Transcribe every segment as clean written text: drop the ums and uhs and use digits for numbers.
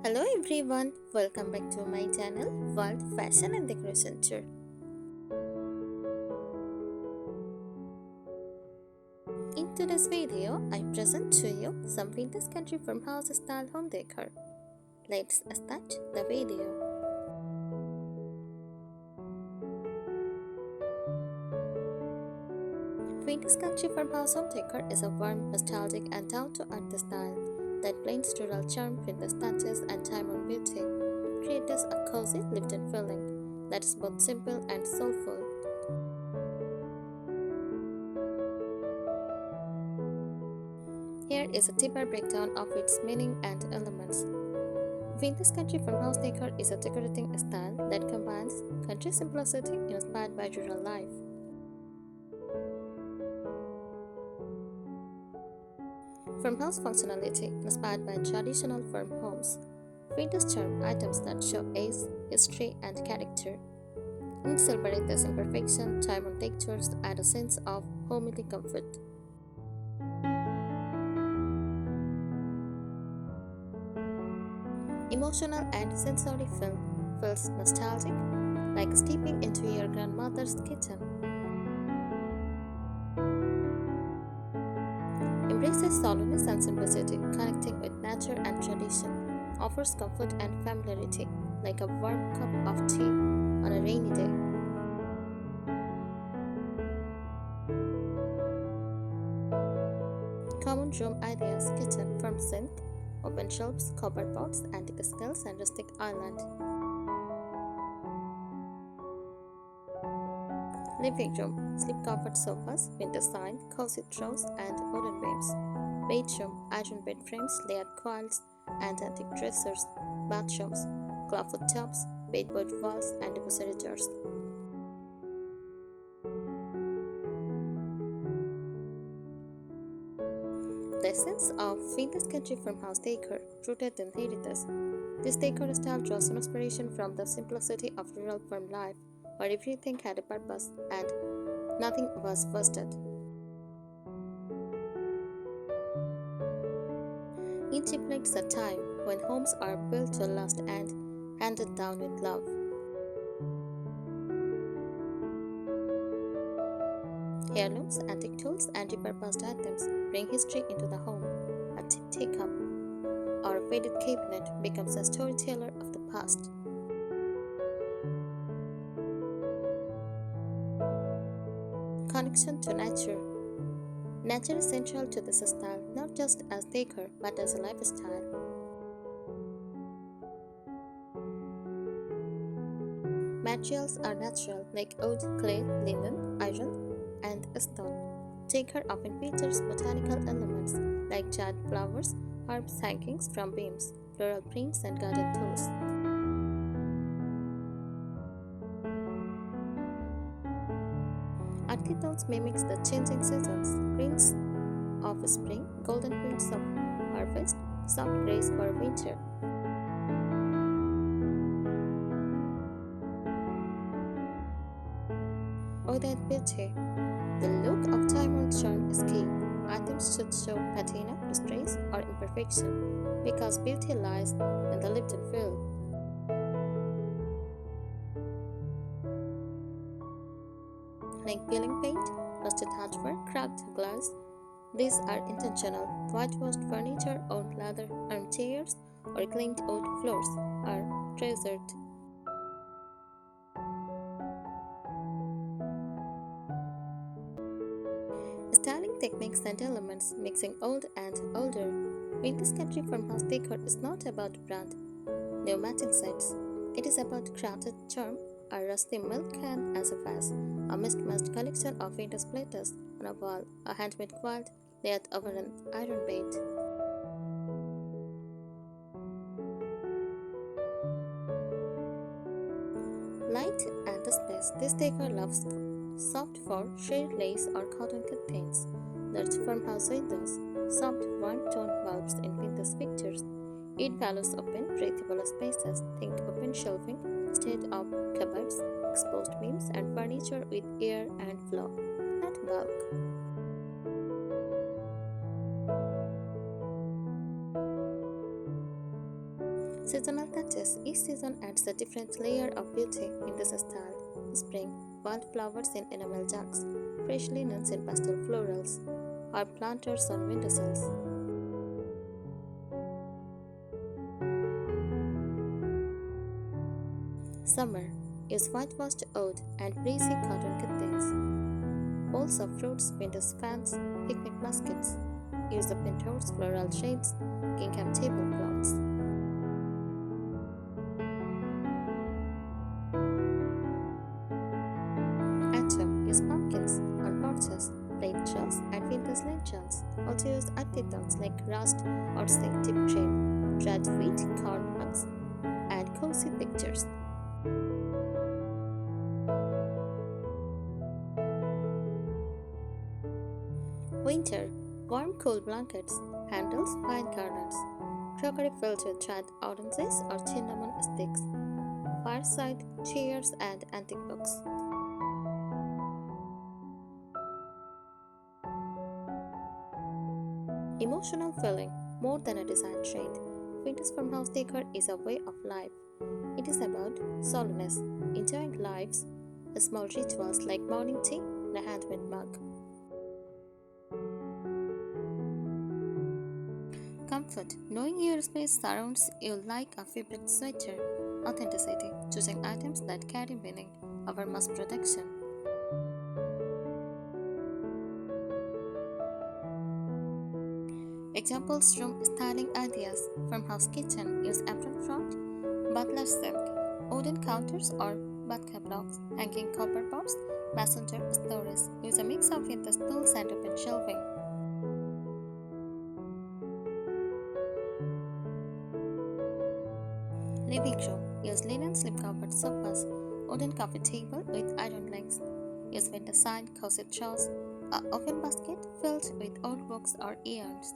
Hello everyone, welcome back to my channel World Fashion and Decoration Tour. In today's video, I present to you some vintage country farmhouse style home decor. Let's start the video. Vintage country farmhouse home decor is a warm, nostalgic and down-to-earth style that blends rural charm with the touches and time-worn beauty. Creates a cozy, lived-in feeling that is both simple and soulful. Here is a deeper breakdown of its meaning and elements. Vintage country farmhouse decor is a decorating style that combines country simplicity inspired by rural life. Farmhouse functionality inspired by traditional farm homes. Vintage charm items that show age, history, and character. In celebrate this imperfection, time-worn textures add a sense of homely comfort. Emotional and sensory feel feels nostalgic, like stepping into your grandmother's kitchen. Embraces solemness and simplicity, connecting with nature and tradition. Offers comfort and familiarity, like a warm cup of tea on a rainy day. Common room ideas: kitchen from sink, open shelves, copper pots, antique scales, and rustic island. Living room: sleep comfort sofas, winter sign, cozy throws, and wooden beams. Bedroom: iron bed frames, layered quilts, and antique dressers. Bathrooms: clawfoot tops, bedboard walls, and refrigerators. The essence of vintage country farmhouse decor, rooted in heritage. This decor style draws inspiration from the simplicity of rural farm life, where everything had a purpose and nothing was wasted. It reflects a time when homes are built to last and handed down with love. Heirlooms, antique tools, and repurposed items bring history into the home. A teacup or a faded cabinet becomes a storyteller of the past. Connection to nature. Nature is central to this style, not just as decor but as a lifestyle. Materials are natural, like wood, clay, linen, iron, and stone. Decor often features botanical elements like jade flowers, herbs hangings from beams, floral prints, and garden tools. Earthy tones mimics the changing seasons: greens of spring, golden greens of harvest, soft grays for winter. Odette beauty. The look of time-worn charm is key. Items should show patina, distress, or imperfection, because beauty lies in the lived-in feel. Like peeling paint, rusted hardware, cracked glass, these are intentional. Whitewashed furniture, old leather armchairs, or cleaned old floors are treasured. Styling techniques and elements, mixing old and older. Vintage country farmhouse decor is not about brand new matching sets. It is about crafted charm, a rusty milk can as a vase, a mismatched collection of vintage platters on a wall, a handmade quilt laid over an iron bed. Light and space. This decor loves soft fur, shade lace, or cotton curtains. There's farmhouse windows, soft one-tone bulbs in vintage pictures. It values open, breathable spaces. Think open shelving instead of cupboards, exposed beams, and furniture with air and flow, not bulk. Seasonal touches. Each season adds a different layer of beauty in this style. Spring, wildflowers in enamel jugs, fresh linens in pastel florals, herb planters on windowsills. Summer. Use whitewashed oud and breezy cotton curtains. Bowls of fruits, windows fans, picnic baskets. Use the penthouse floral shades, gingham tablecloths. Autumn. Use pumpkins on porches, plaid shells, and vintage lanterns. Also use earthy tones like rust or tip cream, dried wheat, corn husks, and cozy pictures. Winter. Warm, cool blankets, handles, pine garlands, crockery filled with dried oranges or cinnamon sticks, fireside, chairs, and antique books. Emotional feeling, more than a design trend. Vintage farmhouse decor is a way of life. It is about solemnness, enjoying lives, small rituals like morning tea in a handmade mug. Comfort, knowing your space surrounds you like a favorite sweater. Authenticity, choosing items that carry meaning over mass production. Examples from styling ideas. Farmhouse kitchen use apron front, butler silk, wooden counters or bathtub blocks, hanging copper pots, messenger stories. Use a mix of vintage tools and open shelving. Living room. Use linen slip-covered sofas, wooden coffee table with iron legs. Use window side cozy drawers, a oven basket filled with old books or yarns.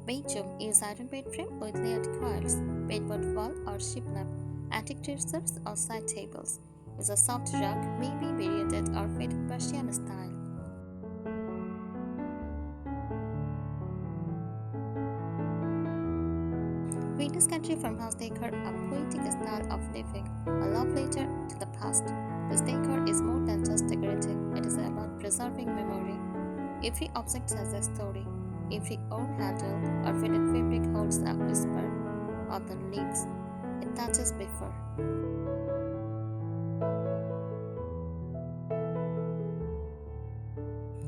Bedroom. Use iron bed frame with layered coils, bedboard wall or shiplap, antique dressers or side tables. Use a soft rug, maybe beaded or faded Persian style. Vintage country farmhouse decor, a poetic style of living, a love letter to the past. This decor is more than just decorating, it is about preserving memory. Every object has a story. Every old handle or faded fabric holds a whisper of the leaves it touches before.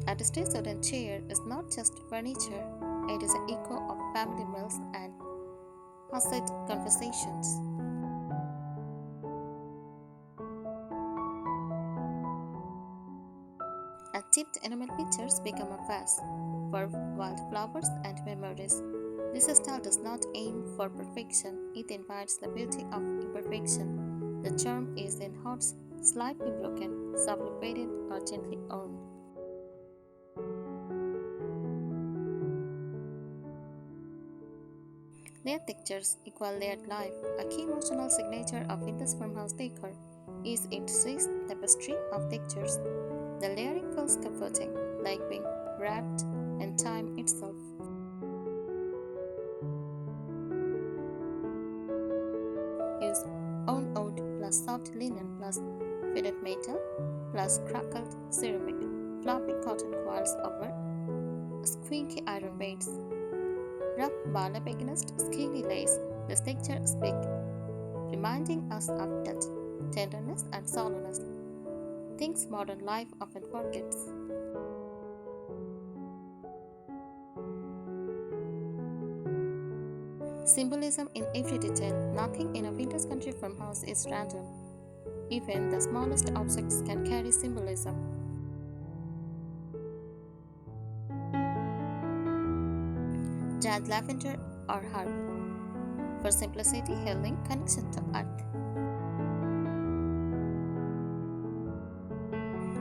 A distressed wooden chair is not just furniture, it is an echo of family meals and hushed conversations. And chipped enamel pictures become a vase for wildflowers and memories. This style does not aim for perfection, it invites the beauty of imperfection. The charm is in hearts slightly broken, softly faded, or gently worn. Layered textures equal layered life. A key emotional signature of vintage farmhouse decor is its rich tapestry of textures. The layering feels comforting, like being wrapped in time itself. Use own oud plus soft linen plus faded metal plus crackled ceramic, floppy cotton coils over squeaky iron beds. Rub burlap against scaly lace. This texture speaks, reminding us of touch, tenderness, and solemnness. Things modern life often forgets. Symbolism in every detail. Nothing in a vintage country farmhouse is random. Even the smallest objects can carry symbolism. Jade lavender or herb. For simplicity, healing, connection to earth.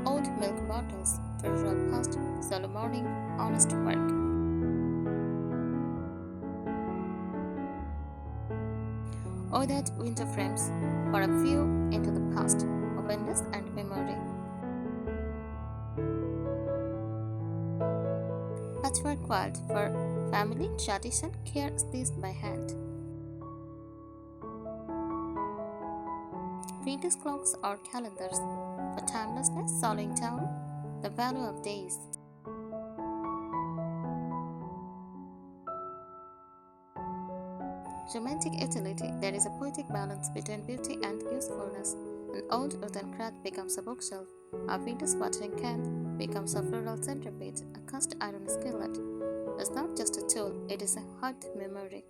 Old milk bottles for rural past, solo morning, honest work. Ordered window frames for a view into the past, openness and memory. Patchwork quilt for family, tradition, care stitched by hand. Vintage clocks or calendars for timelessness, slowing down the value of days. Romantic utility, there is a poetic balance between beauty and usefulness. An old wooden craft becomes a bookshelf. A vintage watering can becomes a floral centerpiece. A cast iron skillet is not just a tool, it is a heart memory.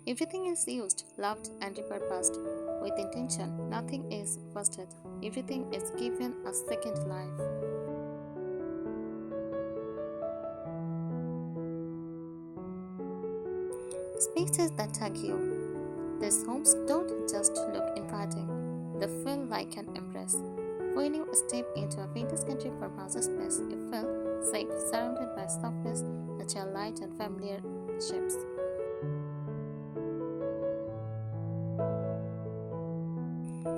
Everything is used, loved, and repurposed with intention. Nothing is wasted. Everything is given a second life. Spaces that tag you. These homes don't just look inviting, they feel like an embrace. When you step into a vintage country farmhouse space, you feel safe, surrounded by softness, natural light, and familiar shapes.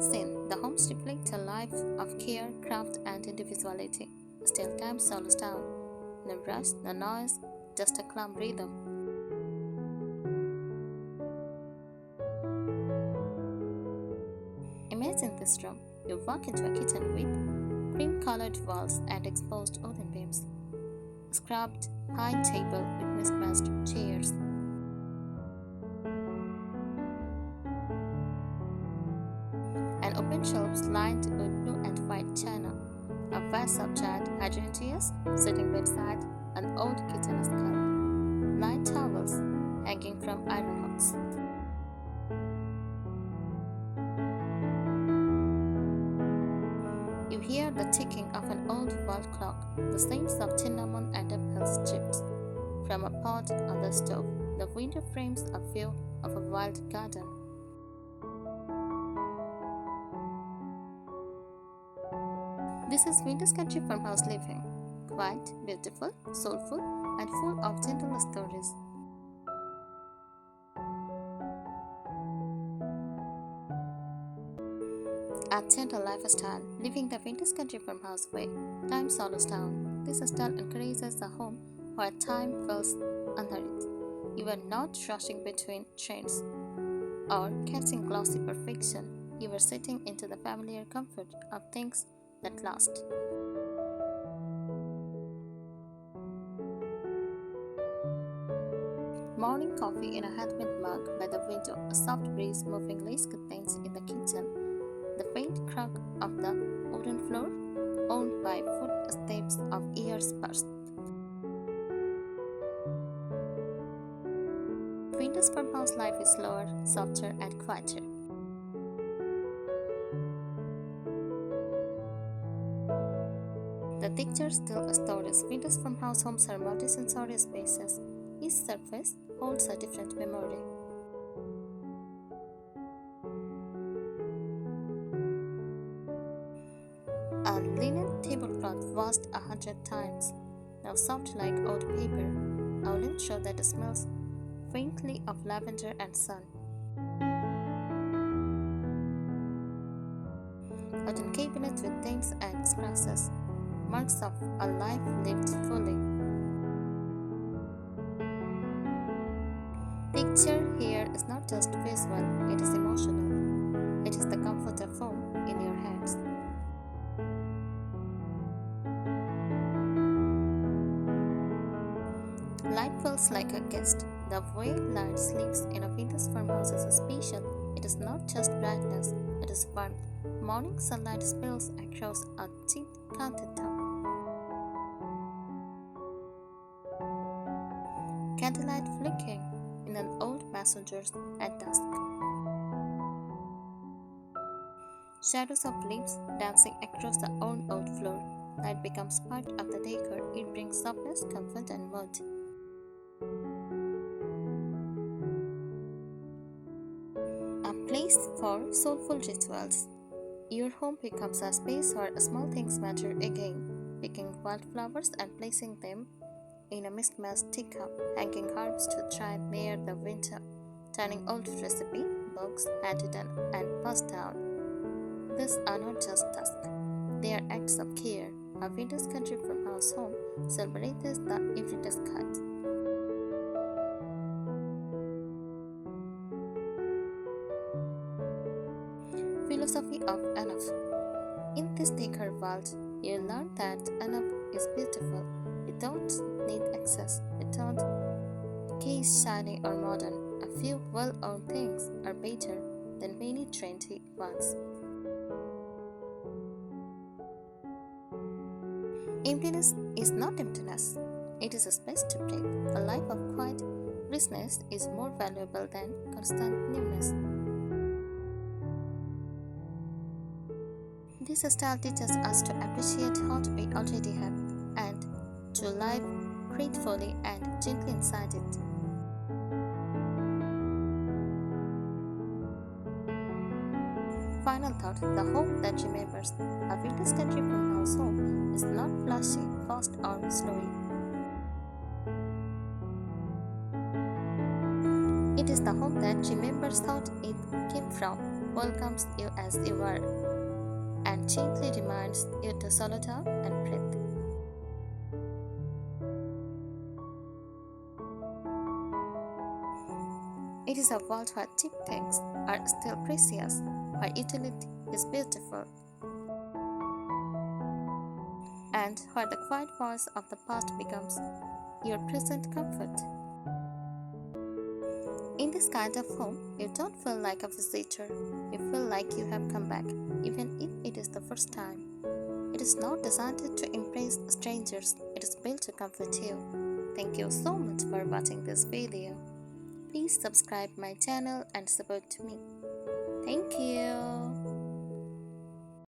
Scene. The homes reflect a life of care, craft, and individuality. Still, time slows down. No rush, no noise, just a calm rhythm. Imagine this room. You walk into a kitchen with cream-colored walls and exposed wooden beams, a scrubbed pine table with mismatched chairs, and open shelves lined with blue and white china, a vase of giant hydrangeas sitting bedside an old kitchen skull, lined towels hanging from iron hooks. You hear the ticking of an old wall clock, the scents of cinnamon and apple chips from a pot on the stove. The window frames a view of a wild garden. This is vintage country farmhouse living, quiet, beautiful, soulful, and full of gentle stories. A gentle lifestyle, living the vintage country farmhouse way. Time slows down. This style encourages a home where time feels unhurried. You are not rushing between trends or catching glossy perfection. You are sitting into the familiar comfort of things that last. Morning coffee in a handmade mug by the window, a soft breeze moving lace curtains in the kitchen, the faint crack of the wooden floor, owned by footsteps of years past. Vintage farmhouse life is slower, softer, and quieter. The textures tell stories. Vintage farmhouse homes are multi-sensory spaces. Each surface holds a different memory. A linen tablecloth washed 100 times, now soft like old paper. A woolen show that smells faintly of lavender and sun. Wooden cabinets with dents and scratches, marks of a life lived fully. Picture here is not just visual, it is emotional. It is the comfort of home in your hands. Light feels like a guest. The way light sleeps in a vintage farmhouse is special. It is not just brightness, it is warmth. Morning sunlight spills across a cheap countertop. Candlelight flickering in an old messenger's at dusk. Shadows of leaves dancing across the old floor. Light becomes part of the decor. It brings softness, comfort, and mood. A place for soulful rituals. Your home becomes a space where small things matter again. Picking wildflowers and placing them in a mismatched teacup, hanging herbs to dry near the window, turning old books handed and passed down. These are not just tasks, They are acts of care. A vintage country farmhouse home celebrates the everyday cut. Philosophy of enough. In this decor world, you learn that enough is beautiful. You don't need excess. You don't case shiny or modern. A few well-owned things are better than many trendy ones. Emptiness is not emptiness. It is a space to breathe. A life of quiet richness is more valuable than constant newness. This style teaches us to appreciate what we already have and to live gratefully and gently inside it. Final thought, the home that remembers. A vintage country farmhouse home is not flashy, fast, or slowy. It is the home that remembers thought it came from, welcomes you as you are, and gently reminds you to slow down and breathe. It is a world where cheap things are still precious, where utility is beautiful, and where the quiet voice of the past becomes your present comfort. In this kind of home, you don't feel like a visitor, you feel like you have come back, even if it is the first time. It is not designed to impress strangers, it is built to comfort you. Thank you so much for watching this video. Please subscribe my channel and support me. Thank you.